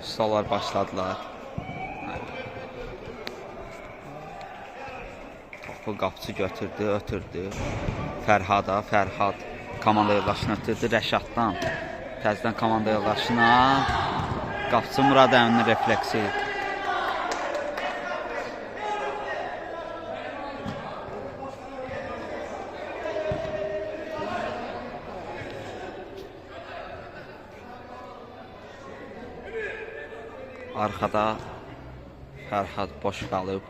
Ustalar başladılar. Topu qapıcı götürdü, ötürdü. Fərhad komanda yoldaşını ötürdü Rəşaddan. Təzədən komanda yoldaşına. Qapıcı Murad Əminin refleksi. Arxada Fərhad boş qalıb.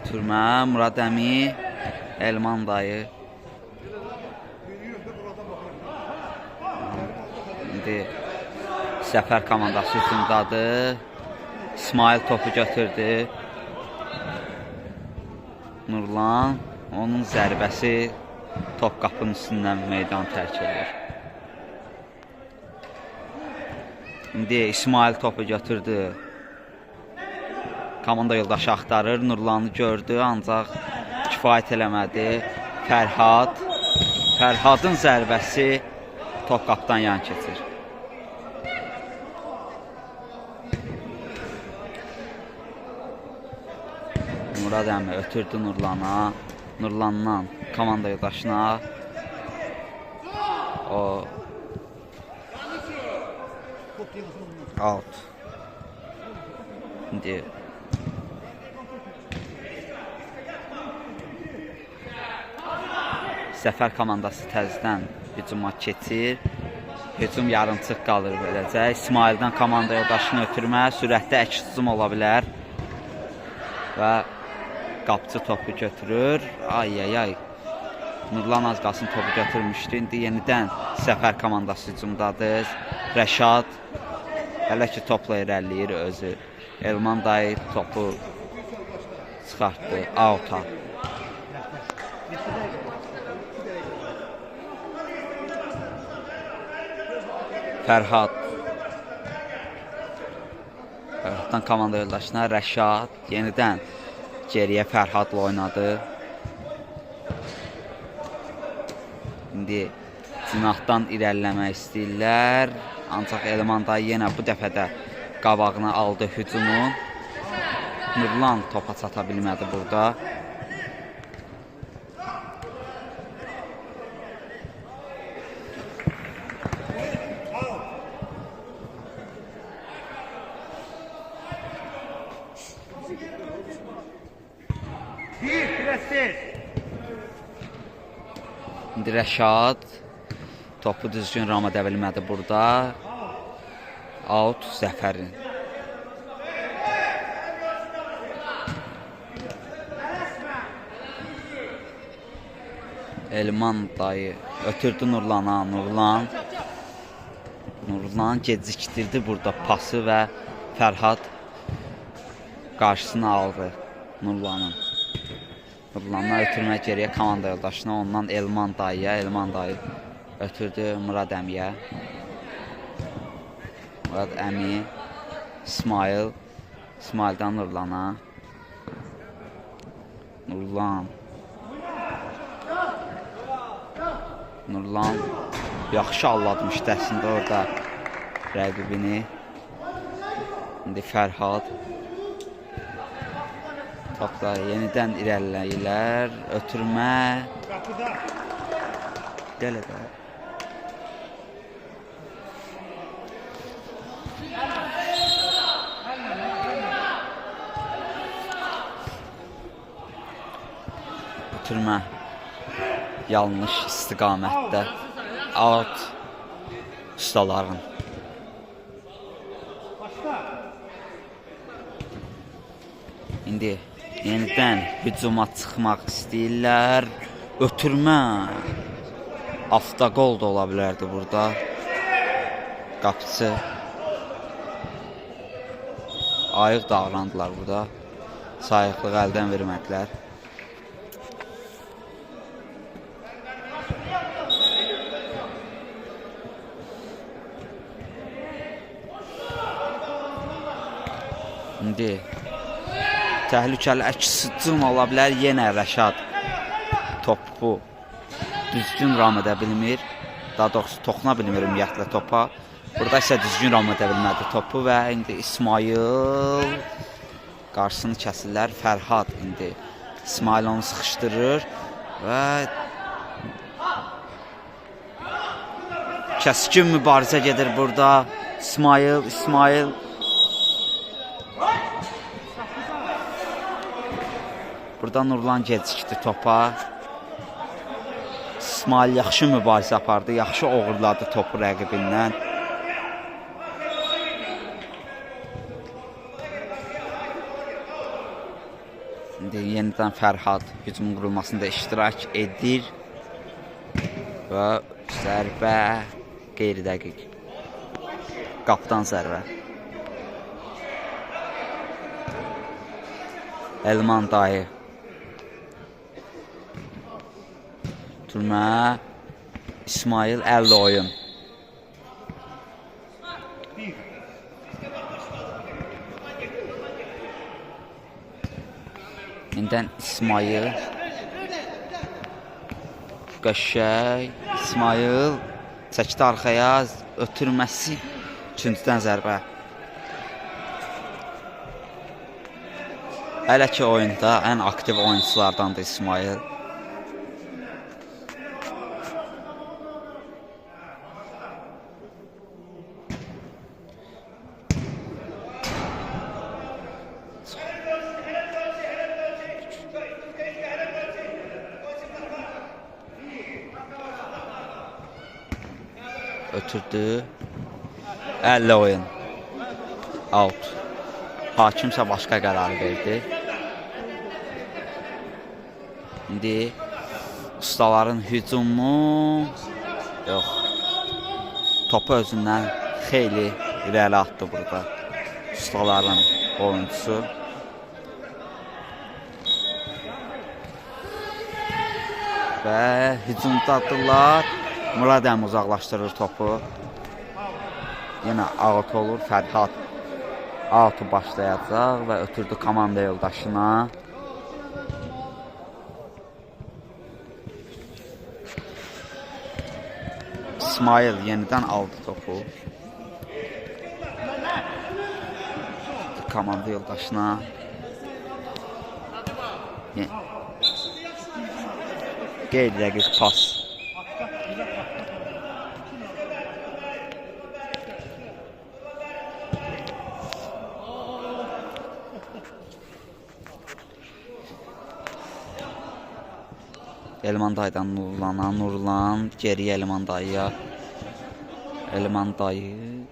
Türmə Murad Əmi, Elman dayı. İndi Səfər komandası hücumdadır. İsmail topu götürdü. Nurlan, onun zərbəsi top qapının üstündən meydan tərk edir. İndi İsmail topu götürdü. Komanda yoldaşı axtarır. Nurlanı gördü, ancaq kifayət eləmədi. Fərhadın zərbəsi top qapıdan yan keçir. Murad Əmi ötürdü Nurlana. Nurlandan komanda yoldaşına. O out. İndi Səfər komandası təzədən hücuma keçir. Hücum yarımçıq qalır beləcə. İsmaildən komanda yoldaşını ötürmə, sürətli əks hücum ola bilər. Və qapıcı topu götürür. Ay. Nurlan az qalsın topu götürmüşdü. İndi yenidən Səfər komandası hücumdadır. Rəşad hələ ki topla irəliləyir özü. Elman dayı topu çıxartdı out'a. Fərhaddan komanda yoldaşına Rəşad yenidən geriyə Fərhadla oynadı. İndi cinahdan irəliləmək istəyirlər. Ancaq Elman dayı yenə bu dəfə də qabağına aldı hücumu. Nurlan topa çata bilmədi burada. İndi Rəşad topu düzgün rama edə bilmədi burada. Out Zəfərin. Elman dayı ötürdü Nurlana. Nurlan gecikdirdi burada pası və Fərhad qarşısına aldı Nurlanın. Nurlandan ötürmək geriyə komanda yoldaşına, ondan Elman dayıya. Elman dayı ötürdü Murad Əmiyə. Murad Əmi, İsmaildən Nurlana. Nurlan yaxşı allatmışdı əslində orada rəqibini. İndi Fərhad topla yenidən irəliləyirlər. Ötürmə. Gələ də. Ötürmə. Yanlış istiqamətdə. Out ustaların. İndi yenidən hücuma çıxmaq istəyirlər. Ötürmə. Avtogol da ola bilərdi burada. Qapıcı ayıq davrandılar burada. Sayıqlığı əldən vermədilər. İndi təhlükəli əks hücum ola bilər. Yenə Rəşad topu düzgün ram edə bilmir. Daha doğrusu toxuna bilmir ümumiyyətlə topa. Burada isə düzgün ram edə bilmədi topu və indi İsmail qarşısını kəsirlər. Fərhad indi İsmail onu sıxışdırır və kəskin mübarizə gedir burada. İsmail burada Nurlan gecikdi topa. İsmail yaxşı mübarizə apardı, yaxşı oğurladı topu rəqibindən. İndi yenidən Fərhad hücum qurulmasında iştirak edir və zərbə qeyri-dəqiq. Qapıdan zərbə. Elman dayı. Türmə. İsmail əllə oyun. İndən İsmail. Qəşəng. İsmail çəkdi arxaya, ötürməsi. Üçüncüdən zərbə. Hələ ki oyunda ən aktiv oyunculardandır İsmail. Ötürdü. Əllə oyun. Out. Hakimsə başqa qərar verdi. İndi ustaların hücumu yox. Topu özündən xeyli irəli atdı burada. Ustaların oyuncusu. Və hücumdadırlar. Murad Əmi uzaqlaşdırır topu. Yenə out olur. Fərhad out'u başlayacaq və ötürdü komanda yoldaşına. İsmail yenidən aldı topu. Komanda yoldaşına. Qeyri-dəqiq pas. Elman dayıdan Nurlan geriyə Elman dayıya. Elman dayı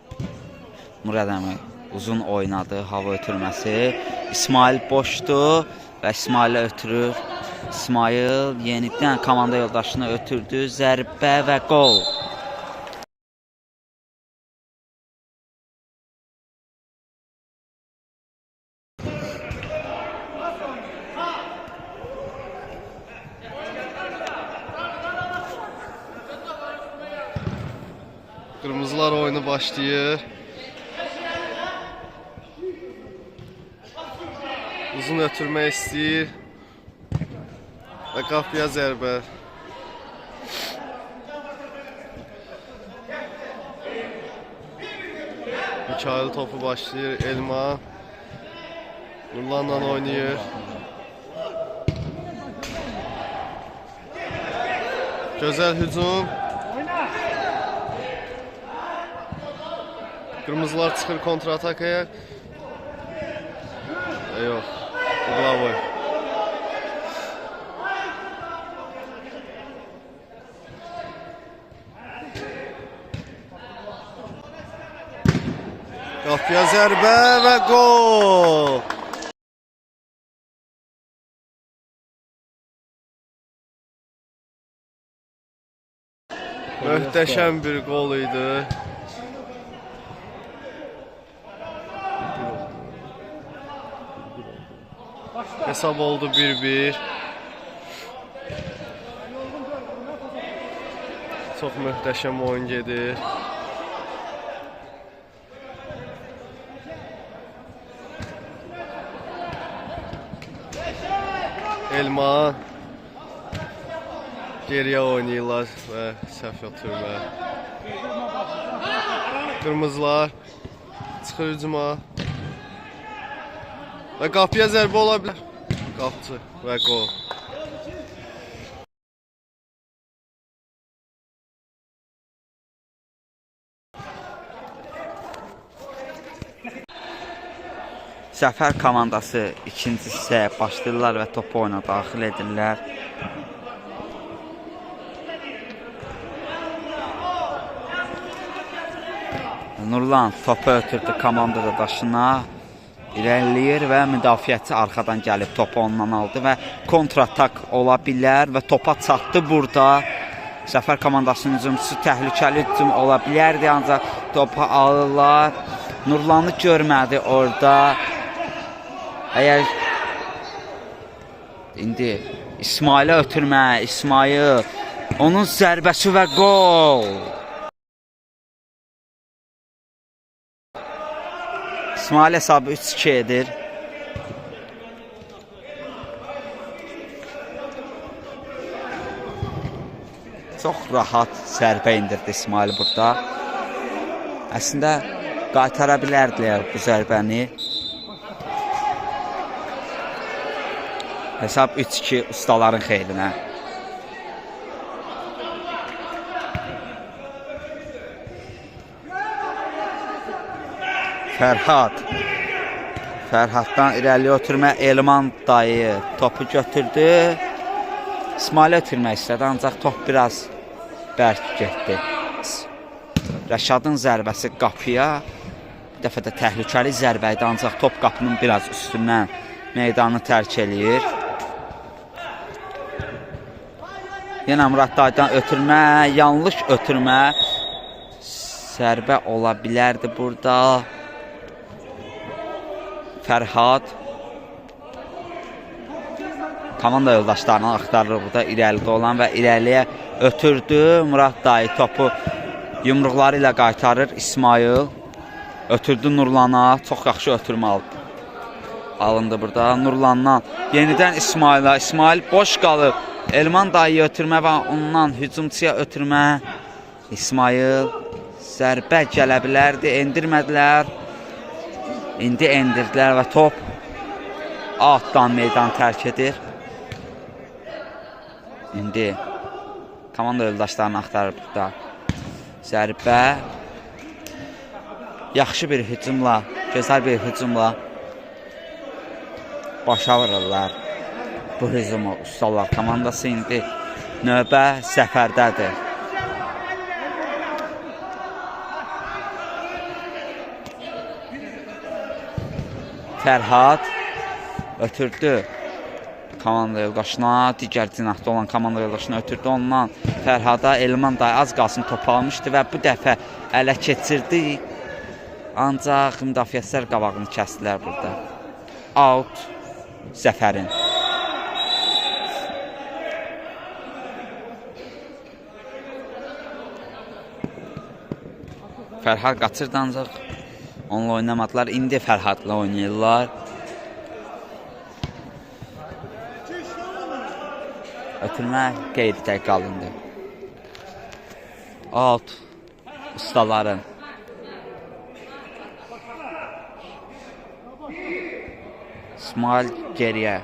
Murad Əmi uzun oynadı, hava ötürməsi. İsmail boşdu və İsmailə ötürür. İsmail yenidən komanda yoldaşını ötürdü. Zərbə və qol. Qırmızılar oyunu başlayır. Uzun ötürmək istəyir. Və qapıya zərbə. Mikail topu başlayır. Elma Nurlanla oynayır. Gözəl hücum. Kırmızılar çıxır kontratakaya. Yox. Uğlavoy. Qapıya zərbə və gol. Möhtəşəm bir gol idi. Hesab oldu 1-1. Çox möhtəşəm oyun gedir. Elma geriyə oynayırlar və səhv ötürmə. Qırmızılar çıxır hücuma. Və qapıya zərbə ola bilər. Qapçı və qol. Zəfər komandası ikinci hissəyə başlayırlar və topu oyuna daxil edirlər. Nurlan topu ötürdü komandada daşına. İrəliləyir və müdafiəçi arxadan gəlib topu ondan aldı və kontratak ola bilər və topa çatdı burada. Zəfər komandasının hücumçusu təhlükəli hücum ola bilərdi, ancaq topu alırlar. Nurlanı görmədi orada. Əgər indi İsmailə ötürmə, İsmail, onun zərbəsi və gol. İsmail hesabı 3-2 edir. Çox rahat zərbə indirdi İsmail burada. Əslində qaytara bilərdilər bu zərbəni. Hesab 3-2 ustaların xeyrinə. Fərhaddan irəliyə ötürmə, Elman dayı topu götürdü. İsmail ötürmək istədi, ancaq top biraz bərk getdi. Rəşadın zərbəsi qapıya, bir dəfə də təhlükəli zərbə idi, ancaq top qapının biraz üstündən meydanı tərk eləyir. Yenə Murad dayıdan ötürmə, yanlış ötürmə. Zərbə ola bilərdi burada. Fərhad komanda yoldaşlarını axtarır burada irəlidə olan və irəliyə ötürdü. Murad dayı topu yumruqları ilə qaytarır. İsmail ötürdü Nurlana. Çox yaxşı ötürmə alındı burada. Nurlandan yenidən İsmail'a. İsmail boş qalıb. Elman dayı ötürmə və ondan hücumçuya ötürmə. İsmail zərbə gələ bilərdi. Endirmədilər. İndi endirdilər və top altdan meydan tərk edir. İndi komanda yoldaşlarını axtarır burada. Zərbə. Yaxşı bir hücumla, gözəl bir hücumla başa vururlar bu hücumu ustalar komandası. İndi növbə Zəfərdədir. Fərhad ötürdü komanda yoldaşına, digər cinahda olan komanda yoldaşına ötürdü. Ondan Fərhada Elman dayı az qalsın topu almışdı və bu dəfə ələ keçirdi. Ancaq müdafiəçilər qabağını kəsdilər burada. Out Zəfərin. Fərhad qaçırdı, ancaq onunla oynamadılar. İndi Fərhadla oynayırlar. Ötürmə qeyridə qalındı. Out ustaların. İsmail geriyə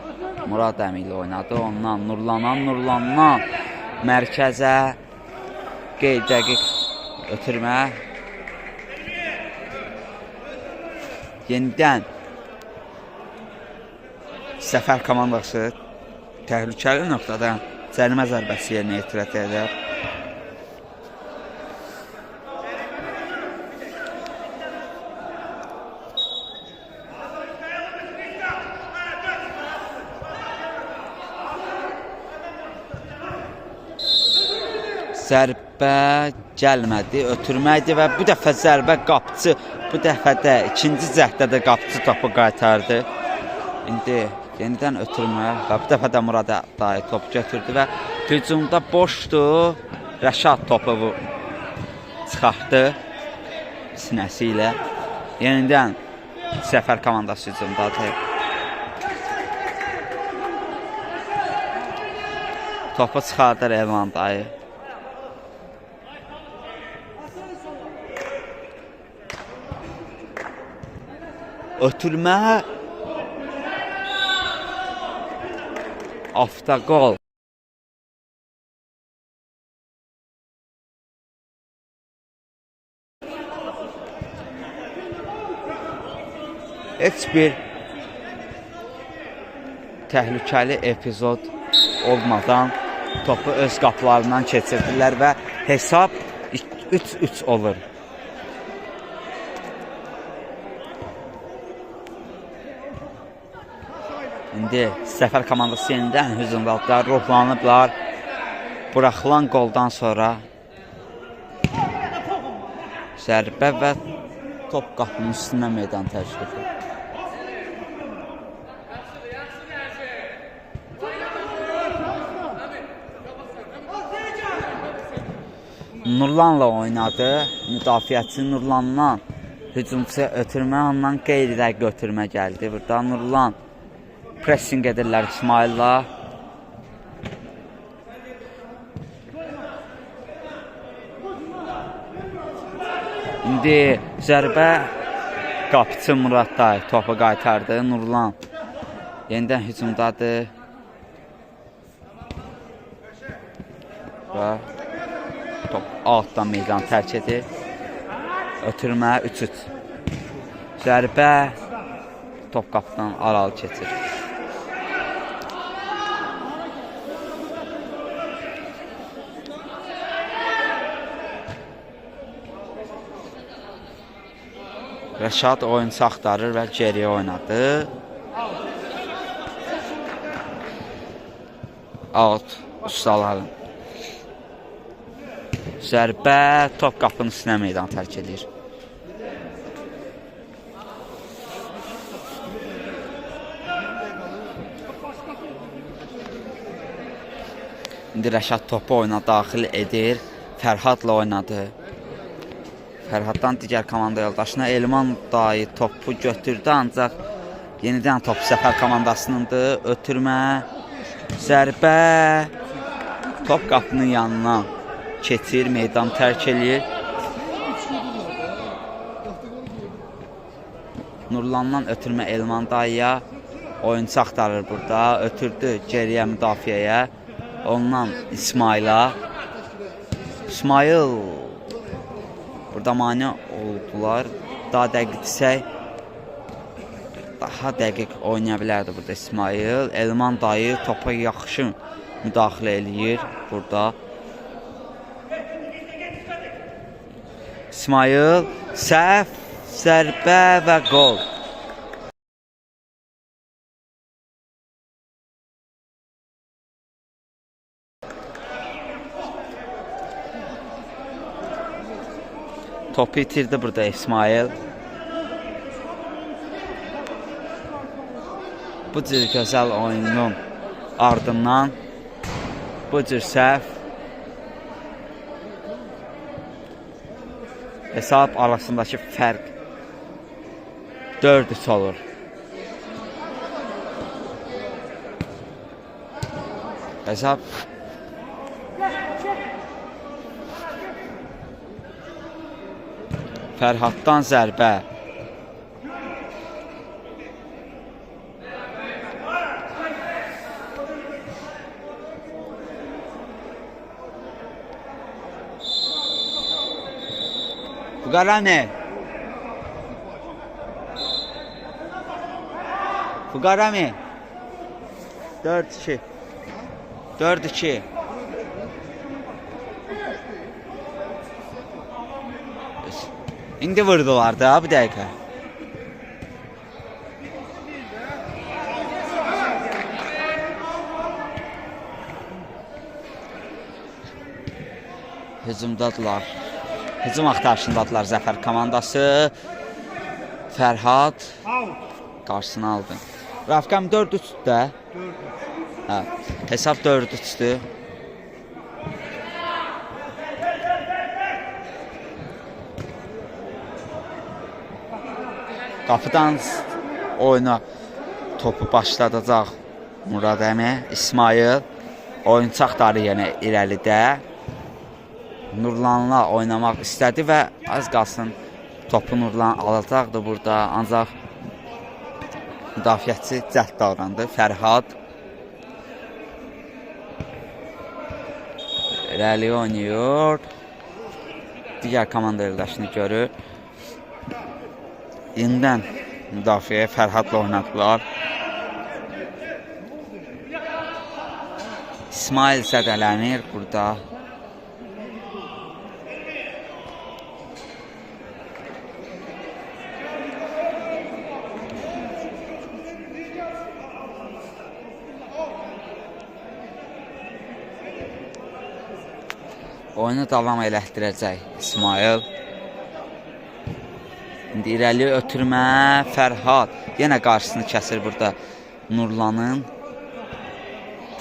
Murad əmi ilə oynadı. Ondan Nurlandan mərkəzə qeyri-dəqiq ötürmə. Yenidən Zəfər komandası təhlükəli nöqtədən cərimə zərbəsi yerinə etiraz edir. Zərbə gəlmədi, ötürmə idi və bu dəfə zərbə qapçı, bu dəfə də ikinci cəhddə də qapçı topu qaytardı. İndi yenidən ötürmə və bu dəfə də Murad dayı topu götürdü və hücumda boşdur. Rəşad topu çıxartdı sinəsi ilə. Yenidən Zəfər komandası hücumdadır. Topu çıxardır Elman dayı. ötürmə, avtoqol. Heç bir təhlükəli epizod olmadan topu öz qapılarından keçirdilər və hesab 3-3 olur. İndi Səfər komandası yenidən hücumdadılar, ruhlanıblar. Buraxılan qoldan sonra zərbə və top qapının üstünə meydan təşkil edir. Nurlanla oynadı. Müdafiəçi Nurlandan hücumçuya ötürmə, ondan qeyri-rəqi ötürmə gəldi. Burada Nurlan pressing edirlər İsmail'la. İndi zərbə qapıcı Muradday topu qaytardı. Nurlan yenidən hücumdadır. Və top altdan meydan tərk edir. Ötürmə 3-3. Zərbə top qapıdan aralı keçir. Rəşad oyuncu axtarır və geriyə oynadı. Out ustaların. Zərbə top qapının üstünə meydan tərk edir. İndi Rəşad topu oyuna daxil edir. Fərhadla oynadı. Fərhaddan digər komanda yoldaşına Elman dayı topu götürdü, ancaq yenidən top Səfər komandasınındır. Ötürmə, zərbə, top qapının yanına keçir, meydan tərk edir. Nurlandan ötürmə Elman dayıya, oyuncu axtarır burada, ötürdü geriyə müdafiəyə, ondan İsmail'a. İsmail burada mane oldular. Daha dəqiq desək, daha dəqiq oynaya bilərdi burada İsmail. Elman dayı topa yaxşı müdaxilə eləyir burada. İsmail səhv, zərbə və qol. Topu itirdi burada İsmail. Bu cür gözəl oyunun ardından bu cür səhv hesab arasındakı fərq 4-3 olur. Hesab Fərhaddan zərbə. Fuqarami. Fuqarami. 4-2. 4-2. İndi vurdular da bir dəqiqə. Hücumdadılar. Hücum axtarışındadılar Zəfər komandası. Fərhad qarşısını aldı. Rafqam 4-3-də. Hə, hesab 4-3-dür. Qapıdan oyuna topu başladacaq Murad əmi. İsmail oyuncu axtarı yenə irəlidə. Nurlanla oynamaq istədi və az qalsın topu Nurlan alacaqdı burada. Ancaq müdafiəçi cəhd davrandı. Fərhad irəli oynayır. Digər komanda yoldaşını görür. Yenidən müdafiəyə Fərhadla oynadılar. İsmail zədələnir burada. Oyunu davam elətdirəcək İsmail. İndi irəli ötürmə Fərhad. Yenə qarşısını kəsir burada Nurlanın.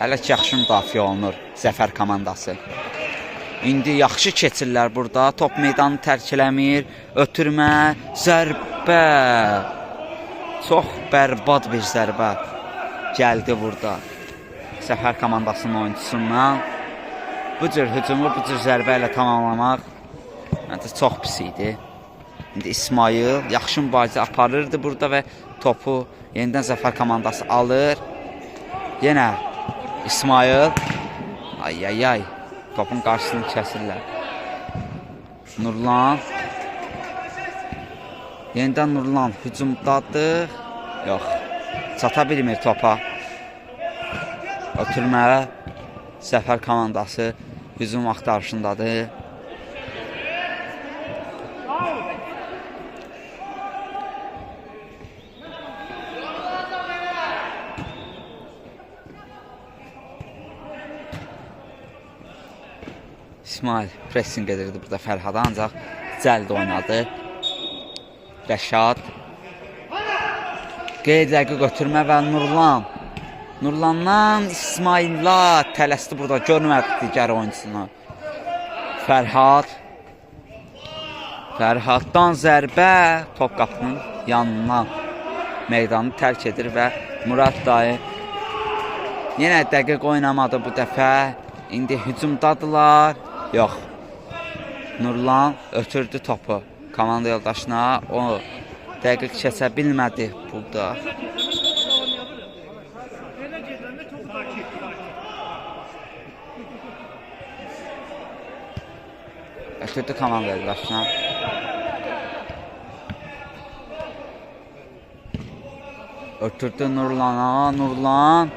Hələ ki yaxşı müdafiə olunur Zəfər komandası. İndi yaxşı keçirlər burada. Top meydanı tərk eləmir. Ötürmə, zərbə. Çox bərbad bir zərbə gəldi burada Zəfər komandasının oyuncusundan. Bu cür hücumu bu cür zərbə ilə tamamlamaq məncə çox pis idi. İndi İsmail yaxşı mübarizə aparırdı burada və topu yenidən Zəfər komandası alır. Yenə İsmail. Ay. Topun qarşısını kəsirlər. Nurlan. Yenidən Nurlan hücumdadır. Yox. Çata bilmir topa. Ötürmə. Zəfər komandası hücum axtarışındadır. İsmail pressing edirdi burada Fərhada, ancaq cəld oynadı. Rəşad. Qeyd-dəqiq götürmə və Nurlan. Nurlandan İsmail'la tələsdi burada, görmədi digər oyuncusunu. Fərhad. Fərhaddan zərbə top qapının yanına meydanı tərk edir və Murad dayı yenə dəqiq oynamadı bu dəfə. İndi hücumdadılar. Yox. Nurlan ötürdü topu komanda yoldaşına. O dəqiq keçə bilmədi burada. Ötürdü komanda yoldaşına. Ötürdü Nurlan'a. Nurlan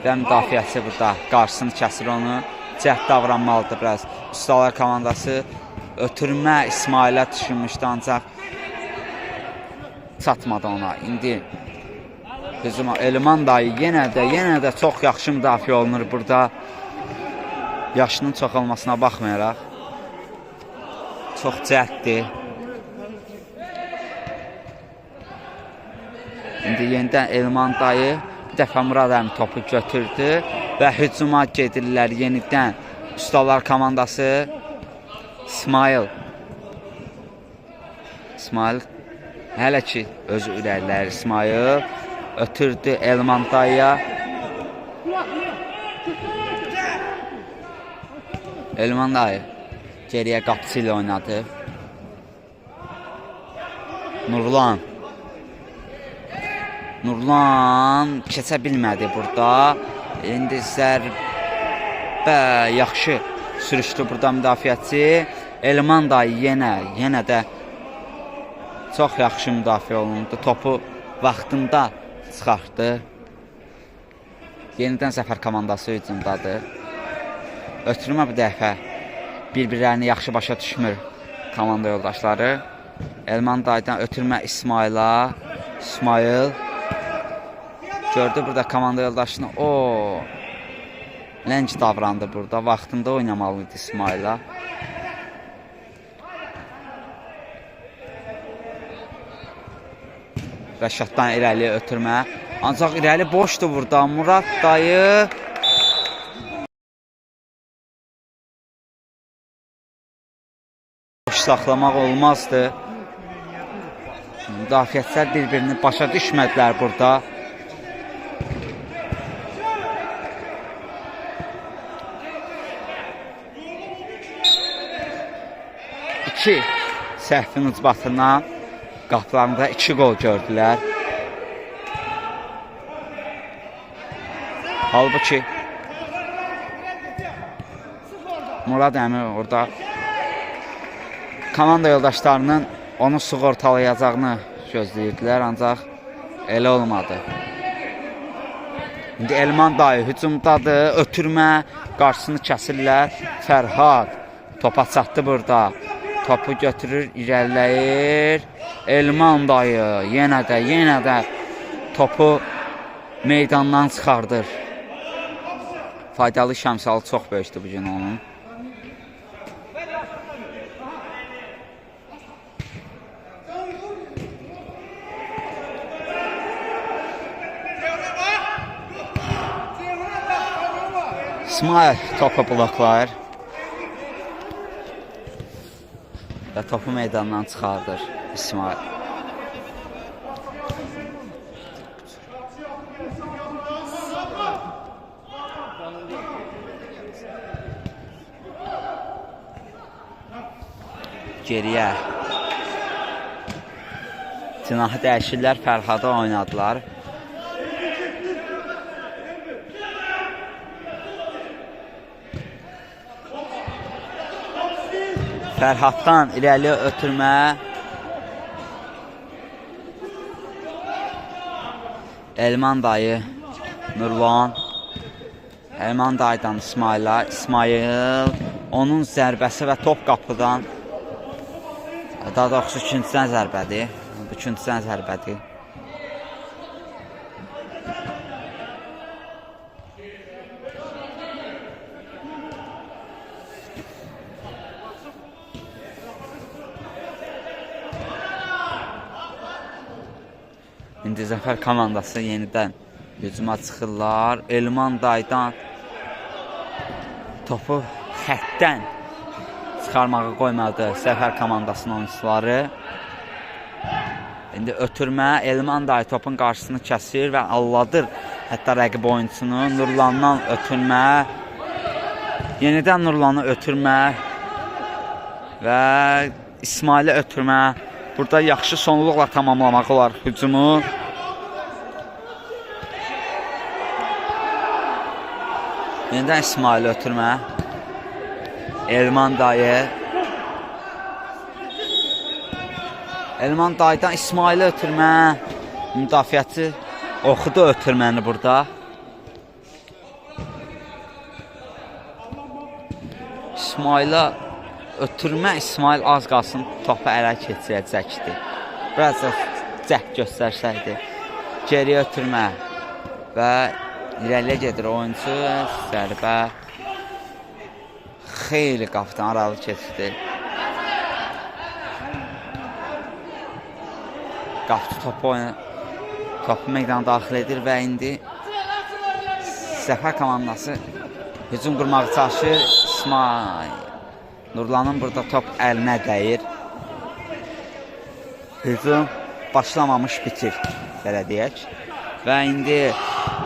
və müdafiəsi burada qarşısını kəsir onu. Cəhd davranmalıdır biraz. Ustalar komandası ötürmə İsmailə düşünmüşdü, ancaq çatmadı ona. İndi hücuma Elman dayı yenə də çox yaxşı müdafiə olunur burada. Yaşının çox olmasına baxmayaraq. Çox cəhddir. İndi yenidən Elman dayı bir dəfə Murad əmi topu götürdü və hücuma gedirlər yenidən Ustalar komandası. İsmail hələ ki özü ürəklər. İsmail ötürdü Elman dayıya. Elman dayı geriyə qapısı ilə oynadı. Nurlan keçə bilmədi burada. İndi zərbə yaxşı sürüşdü burada müdafiəçi. Elman dayı yenə də çox yaxşı müdafiə olundu. Topu vaxtında çıxartdı. Yenidən Zəfər komandası hücumdadır. Ötürmə bir dəfə bir-birlərini yaxşı başa düşmür komanda yoldaşları. Elman dayıdan ötürmə İsmail'a. İsmail gördü burada komanda yoldaşını. Lənc davrandı burada. Vaxtında oynamalıydı İsmail'a. Rəşaddan irəliyə ötürmə. Ancaq irəli boşdur burada. Murad dayı boş saxlamaq olmazdı. Müdafiəçilər bir-birini başa düşmədilər burada. İki səhvin ucbatından qapılarında 2 gol gördülər. Halbuki Murad Əmi orada komanda yoldaşlarının onu sığortalayacağını gözləyirdilər, ancaq elə olmadı. İndi Elman dayı hücumdadır, ötürmə, qarşısını kəsirlər. Fərhad topa çatdı burada. Topu götürür, irəliləyir. Elman dayı yenə də topu meydandan çıxardır. Faydalı şəmsalı çox böyükdür bugün onun. İsmail topu bloklayır və topu meydandan çıxardır İsmail. Geriyə cinahı dəyişirlər, Fərhadı oynadılar. Fərhaddan irəli ötürmə. Elman dayı, Nurlan. Elman dayıdan İsmail'a. İsmail onun zərbəsi və top qapıdan. Daha doğrusu ikincisindən zərbədir. İkincisindən zərbədir. İndi Zəfər komandası yenidən hücuma çıxırlar. Elman dayıdan topu xəttdən çıxarmağı qoymadı Zəfər komandasının oyuncuları. İndi ötürmə, Elman dayı topun qarşısını kəsir və alladır hətta rəqib oyuncusunu. Nurlandan ötürmə. Yenidən Nurlanı ötürmə və İsmail'e ötürmə. Burada yaxşı sonluqla tamamlamaq olar hücumu. Yenidən İsmail'e ötürmə. Elman dayı. Elman dayıdan İsmail'e ötürmə. Müdafiəçi oxudu ötürməni burada. İsmail'e ötürmə. İsmail az qalsın topu ələ keçirəcəkdi. Biraz da cəhd göstərsəydi. Geriyə ötürmə və irəliyə gedir oyuncu. Zərbə xeyli qapıdan aralı keçdi. Qapıcı topu meydana daxil edir və indi Zəfər komandası hücum qurmağı çalışır. İsmail Nurlanın burada top əlinə dəyir. Hücum başlamamış bitir, belə deyək. Və indi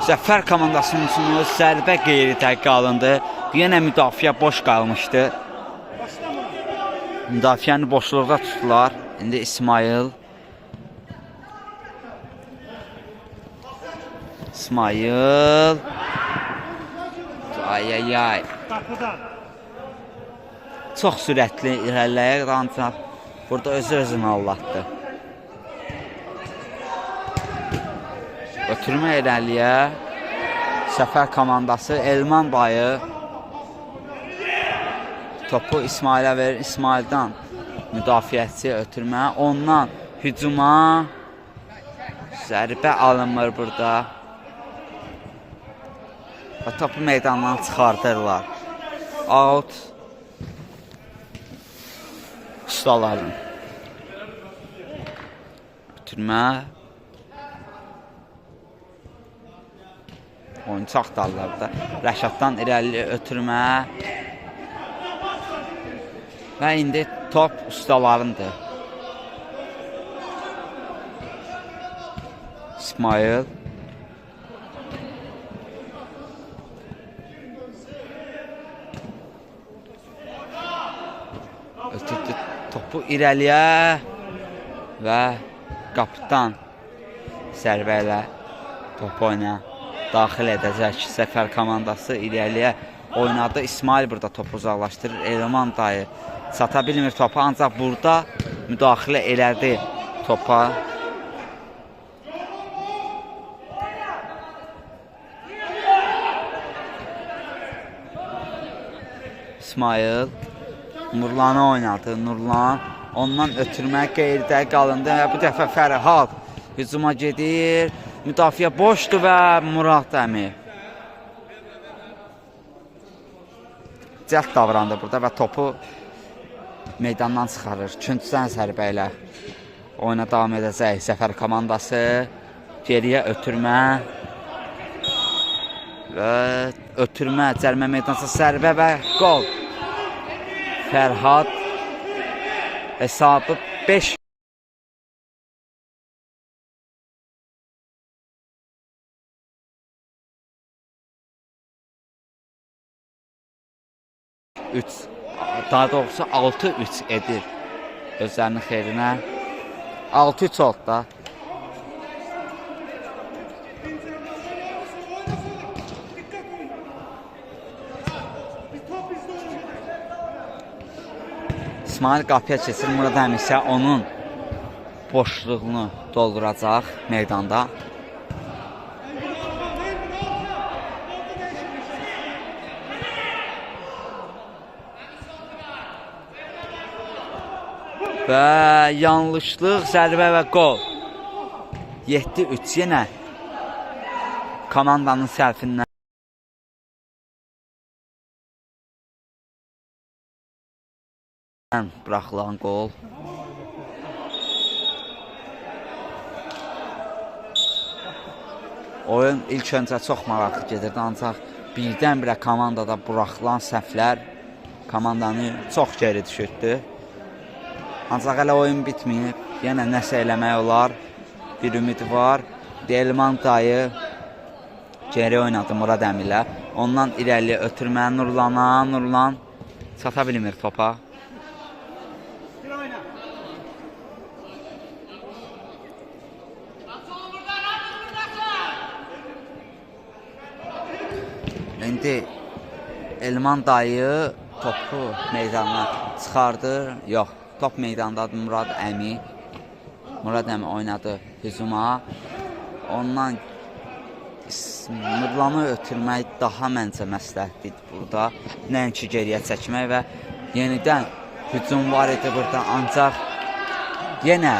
Zəfər komandasının üçün zərbə qeyri təqə alındı. Yenə müdafiə boş qalmışdı. Müdafiəni boşluqda tutdular. İndi İsmail. Ay. Çox sürətli irəliləyir, ancaq burada özünü allatdı. Ötürmə irəliyə. Zəfər komandası Elman dayı topu İsmail'e verir. İsmail'dan müdafiəçi ötürmə. Ondan hücuma zərbə alınmır burada. Və topu meydandan çıxardırlar. Out. Ustaların. Ötürmə. Oyuncu axtarlar burada. Rəşaddan irəli ötürmə. Və indi top ustalarındır. İsmail. Ötürdü topu irəliyə və qapıdan zərbə ilə top oynayan daxil edəcək Səfər komandası irəliyə oynadı. İsmail burada topu uzaqlaşdırır. Elman dayı çata bilmir topa, ancaq burada müdaxilə elədi topa. İsmail Nurlanı oynadı. Nurlan ondan ötürmək qeyridə qalındı və bu dəfə Fərhad hücuma gedir. Müdafiə boşdur və Murad Əmi cəld davrandı burada və topu meydandan çıxarır. Küncdən zərbə ilə oyuna davam edəcək Səfər komandası. Geriyə ötürmə və ötürmə, cərimə meydansa zərbə və qol. Fərhad hesabı 5. Daha doğrusu 6-3 edir özlərinin xeyrinə. 6-3 oldu da. İsmail qapıya keçir, Murad Əmi isə onun boşluğunu dolduracaq meydanda. Və yanlışlıq, zərbə və qol. 7-3 yenə komandanın səhvindən. Buraxılan qol. Oyun ilk öncə çox maraqlı gedirdi, ancaq birdən-birə komandada buraxılan səhvlər komandanı çox geri düşürdü. Ancaq hələ oyun bitməyib, yenə nəsə eləmək olar, bir ümid var. Elman dayı geri oynadı Murad Əmi ilə. Ondan irəliyə ötürmə Nurlana, Nurlan çata bilmir topa. İndi Elman dayı topu meydana çıxardı. Yox, top meydandadır Murad Əmi. Murad Əmi oynadı hücuma. Ondan Nurlanı ötürmək daha məncə məsləhətlidir burada. Nəinki geriyə çəkmək və yenidən hücum var idi burada. Ancaq yenə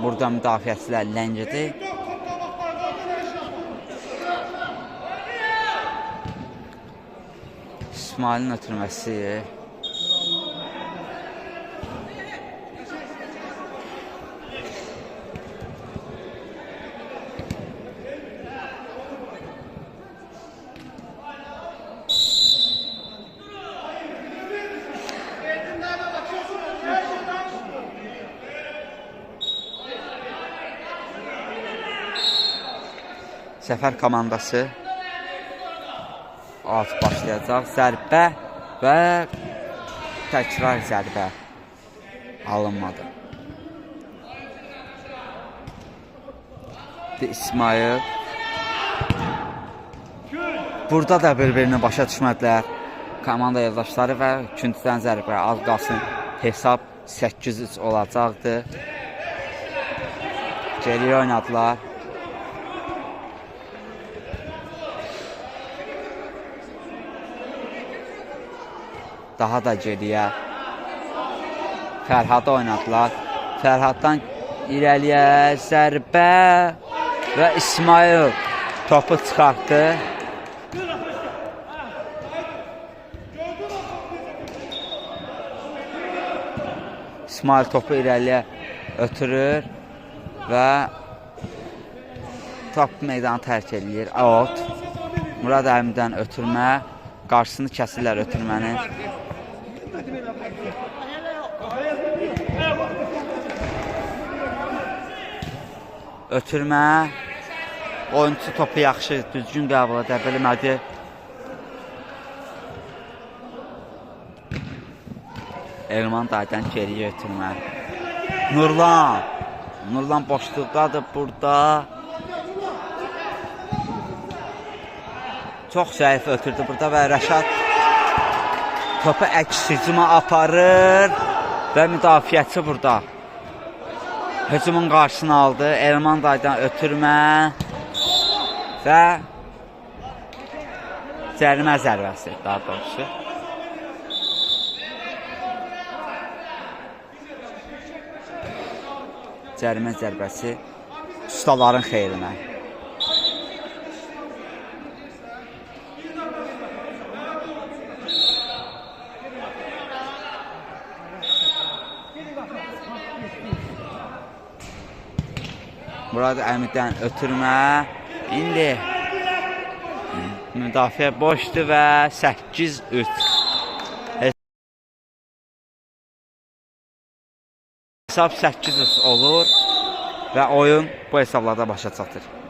burada müdafiəçilər ləngidi. İsmailin ötürməsi. Səfər komandası alt başlayacaq. Zərbə və təkrar zərbə alınmadı. İsmail. Burada da bir-birini başa düşmədilər komanda yoldaşları və küncdən zərbə az qalsın hesab 8-3 olacaqdı. Geriyə oynadılar. Daha da geriyə Fərhadı oynadılar. Fərhaddan irəliyə zərbə və İsmail topu çıxartdı. İsmail topu irəliyə ötürür və top meydanı tərk edir. Out. Murad Əmidən ötürmə. Qarşısını kəsirlər ötürmənin. Ötürmə. Oyunçu topu yaxşı, düzgün qəbul edə bilmədi. Elman dayıdan geriyə ötürmə. Nurlan. Nurlan boşluqdadır burada. Çox zəif ötürdü burada və Rəşad topu əks hücuma aparır və müdafiəçi burada hücumun qarşısını aldı. Elman daydan ötürmə və cərimə zərbəsi daha doğrusu. Cərimə zərbəsi ustaların xeyrinə. Burada Əmidən ötürmə. İndi müdafiə boşdur və 8-3. Hesab 8-3 olur və oyun bu hesablarda başa çatır.